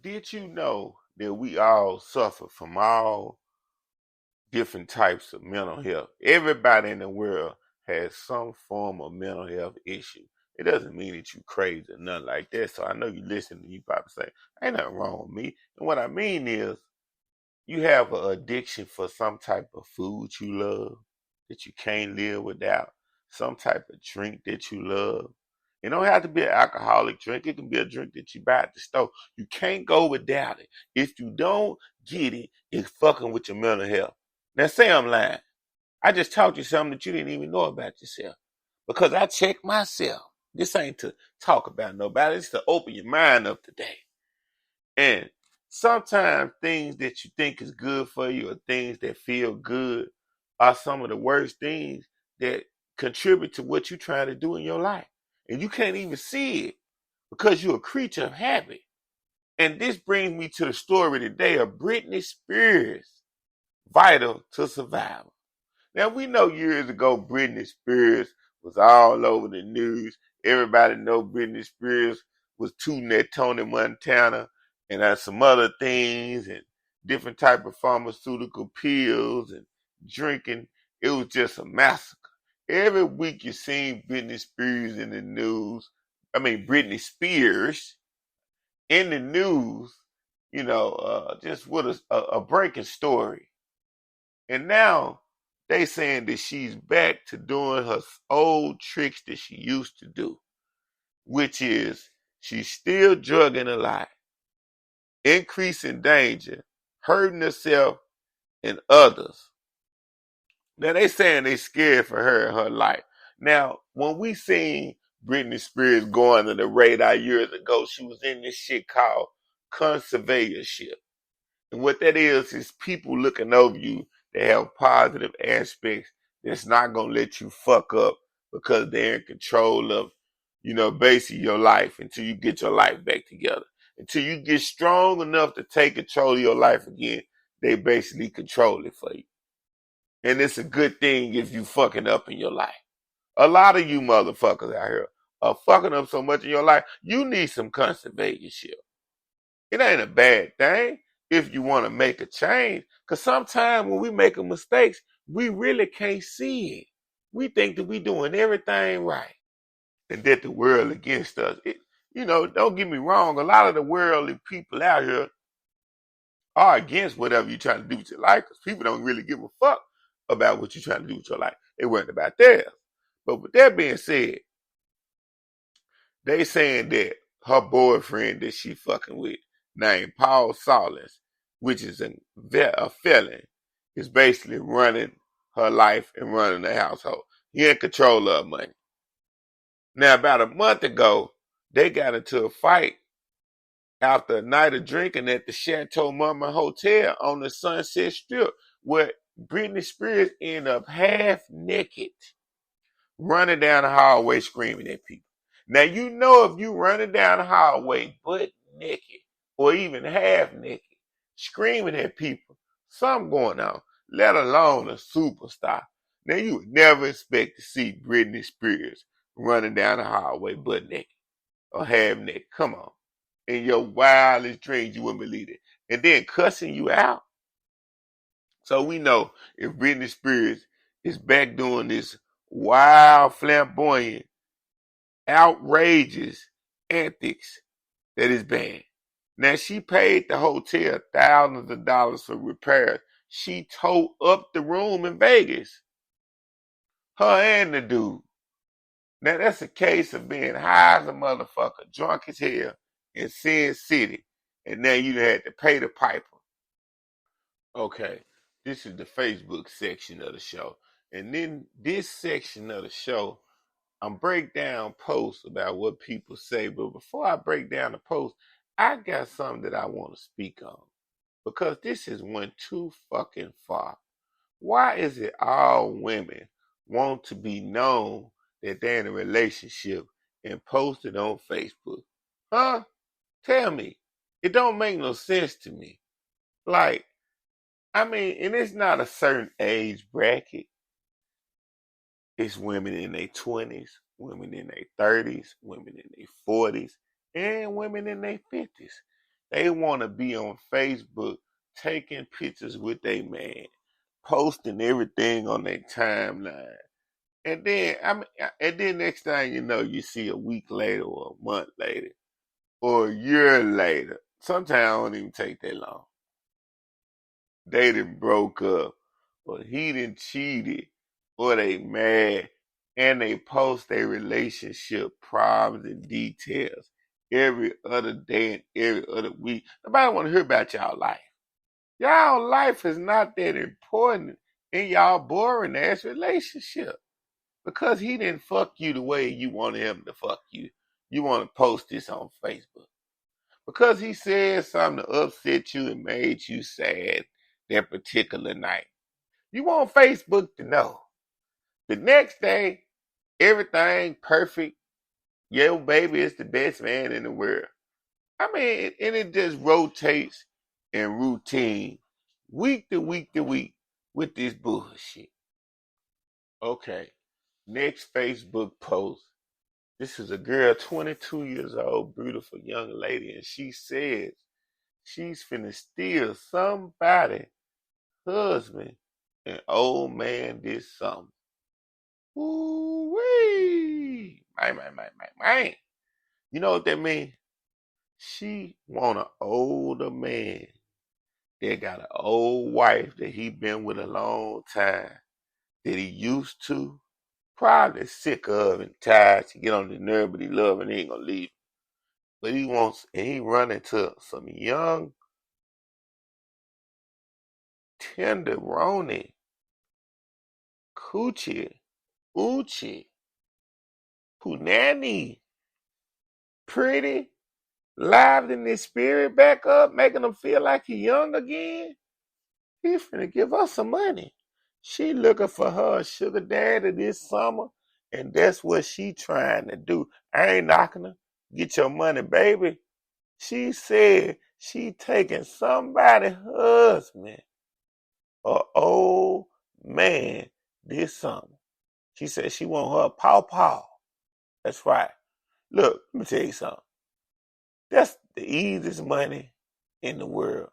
Did you know that we all suffer from all different types of mental health? Everybody in the world has some form of mental health issue. It doesn't mean that you crazy or nothing like that. So I know you listen and you probably say, ain't nothing wrong with me. And what I mean is you have an addiction for some type of food you love that you can't live without, some type of drink that you love. It don't have to be an alcoholic drink. It can be a drink that you buy at the store. You can't go without it. If you don't get it, it's fucking with your mental health. Now say I'm lying. I just taught you something that you didn't even know about yourself. Because I checked myself. This ain't to talk about nobody. It's to open your mind up today. And sometimes things that you think is good for you or things that feel good are some of the worst things that contribute to what you're trying to do in your life. And you can't even see it because you're a creature of habit. And this brings me to the story today of Britney Spears, Vital to Survival. Now, we know years ago Britney Spears was all over the news. Everybody know Britney Spears was tooting that Tony Montana and some other things and different type of pharmaceutical pills and drinking. It was just a massacre. Every week you seen Britney Spears in the news. Britney Spears in the news, just with a breaking story. And now they saying that she's back to doing her old tricks that she used to do, which is she's still drugging a lot, increasing danger, hurting herself and others. Now they saying they scared for her and her life. Now, when we seen Britney Spears go under the radar years ago, she was in this shit called conservatorship. And what that is people looking over you that have positive aspects that's not going to let you fuck up because they're in control of, basically your life until you get your life back together. Until you get strong enough to take control of your life again, they basically control it for you. And it's a good thing if you fucking up in your life. A lot of you motherfuckers out here are fucking up so much in your life, you need some conservatorship. It ain't a bad thing if you want to make a change. Because sometimes when we make mistakes, we really can't see it. We think that we doing everything right and that the world against us. Don't get me wrong. A lot of the worldly people out here are against whatever you're trying to do with your life because people don't really give a fuck about what you're trying to do with your life. They worried about theirs. But with that being said, they saying that her boyfriend that she fucking with, named Paul Solis, which is a felon, is basically running her life and running the household. He in control of her money. Now, about a month ago, they got into a fight after a night of drinking at the Chateau Marmont Hotel on the Sunset Strip, where Britney Spears ended up half naked, running down the hallway screaming at people. Now, if you running down the hallway butt naked or even half naked, screaming at people, something going on, let alone a superstar. Now, you would never expect to see Britney Spears running down the hallway butt naked or half naked. Come on. In your wildest dreams, you wouldn't believe it. And then cussing you out. So we know if Britney Spears is back doing this wild, flamboyant, outrageous antics, that is banned. Now, she paid the hotel thousands of dollars for repairs. She tore up the room in Vegas. Her and the dude. Now, that's a case of being high as a motherfucker, drunk as hell, in Sin City. And now you had to pay the piper. Okay, this is the Facebook section of the show. And then this section of the show, I'm break down posts about what people say. But before I break down the post, I got something that I want to speak on. Because this is went too fucking far. Why is it all women want to be known that they're in a relationship and post it on Facebook? Huh? Tell me. It don't make no sense to me. And it's not a certain age bracket. It's women in their 20s, women in their 30s, women in their 40s, and women in their 50s. They want to be on Facebook taking pictures with their man, posting everything on their timeline. And then next thing you know, you see a week later or a month later or a year later. Sometimes it don't even take that long. They done broke up, or he done cheated, or they mad, and they post their relationship problems and details every other day and every other week. Nobody want to hear about y'all life. Y'all life is not that important in y'all boring ass relationship because he didn't fuck you the way you wanted him to fuck you. You want to post this on Facebook because he said something to upset you and made you sad that particular night. You want Facebook to know. The next day, everything perfect. Your baby is the best man in the world. I mean, and it just rotates in routine, week to week to week with this bullshit. Okay, next Facebook post. This is a girl, 22 years old, beautiful young lady, and she says she's finna steal somebody husband and old man this summer. Ooh-wee. Man. You know what that means? She want an older man that got an old wife that he been with a long time, that he used to, probably sick of and tired to get on the nerve, but he love and he ain't gonna leave. But he wants, and he run into some young, tenderoni, coochie, oochie, punani, pretty, livening his spirit back up, making him feel like he young again. He finna give us some money. She looking for her sugar daddy this summer, and that's what she trying to do. I ain't knocking her. Get your money, baby. She said she taking somebody's husband or old man this summer. She said she want her paw. That's right. Look, let me tell you something. That's the easiest money in the world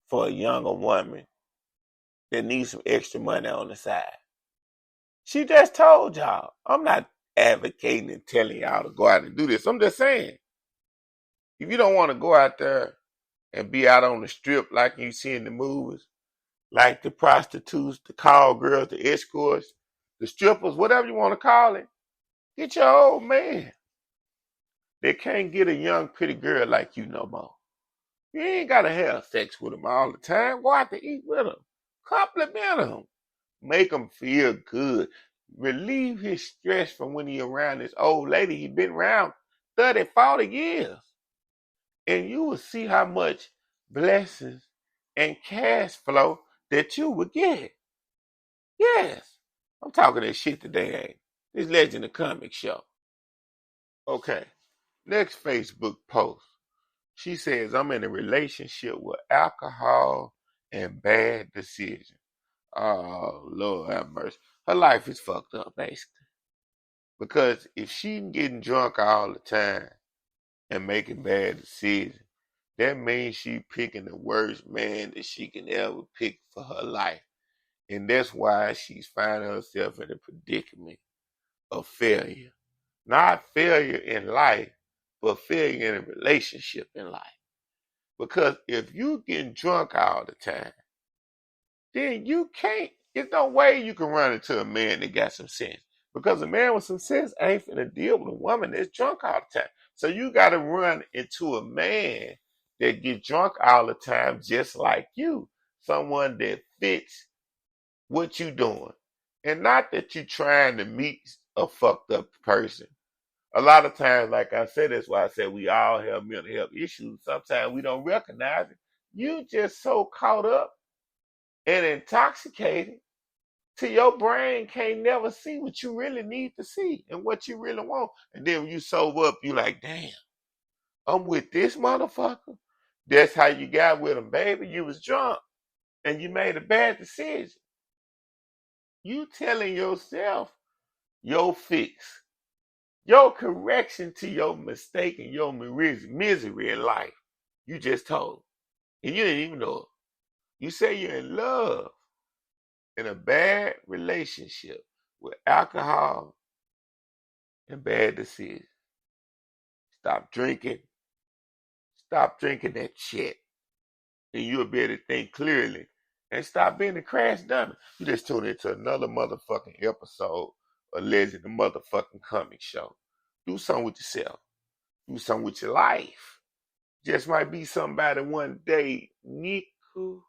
for a younger woman that needs some extra money on the side. She just told y'all. I'm not advocating and telling y'all to go out and do this. I'm just saying, if you don't want to go out there and be out on the strip like you see in the movies, like the prostitutes, the call girls, the escorts, the strippers, whatever you want to call it, get your old man. They can't get a young, pretty girl like you no more. You ain't got to have sex with them all the time. Go out to eat with them. Compliment them. Make him feel good. Relieve his stress from when he around this old lady. He been around 30, 40 years. And you will see how much blessings and cash flow that you would get. Yes. I'm talking that shit today, ain't this Legend of Comic show. Okay. Next Facebook post. She says, I'm in a relationship with alcohol and bad decisions. Oh, Lord have mercy. Her life is fucked up, basically. Because if she getting drunk all the time and making bad decisions, that means she picking the worst man that she can ever pick for her life. And that's why she's finding herself in a predicament of failure. Not failure in life, but failure in a relationship in life. Because if you getting drunk all the time, then you can't, there's no way you can run into a man that got some sense. Because a man with some sense ain't finna deal with a woman that's drunk all the time. So you gotta run into a man that get drunk all the time just like you. Someone that fits what you doing. And not that you trying to meet a fucked up person. A lot of times, like I said, that's why I said we all have mental health issues. Sometimes we don't recognize it. You just so caught up and intoxicated till your brain can't never see what you really need to see and what you really want. And then when you sober up, you like, damn, I'm with this motherfucker. That's how you got with him, baby. You was drunk and you made a bad decision. You telling yourself your fix, your correction to your mistake and your misery in life. You just told. And you didn't even know it. You say you're in love in a bad relationship with alcohol and bad decisions. Stop drinking. Stop drinking that shit. And you'll be able to think clearly. And stop being a crash dummy. You just tuned into another motherfucking episode of Legend the Motherfucking Comic Show. Do something with yourself. Do something with your life. Just might be somebody one day, Niku.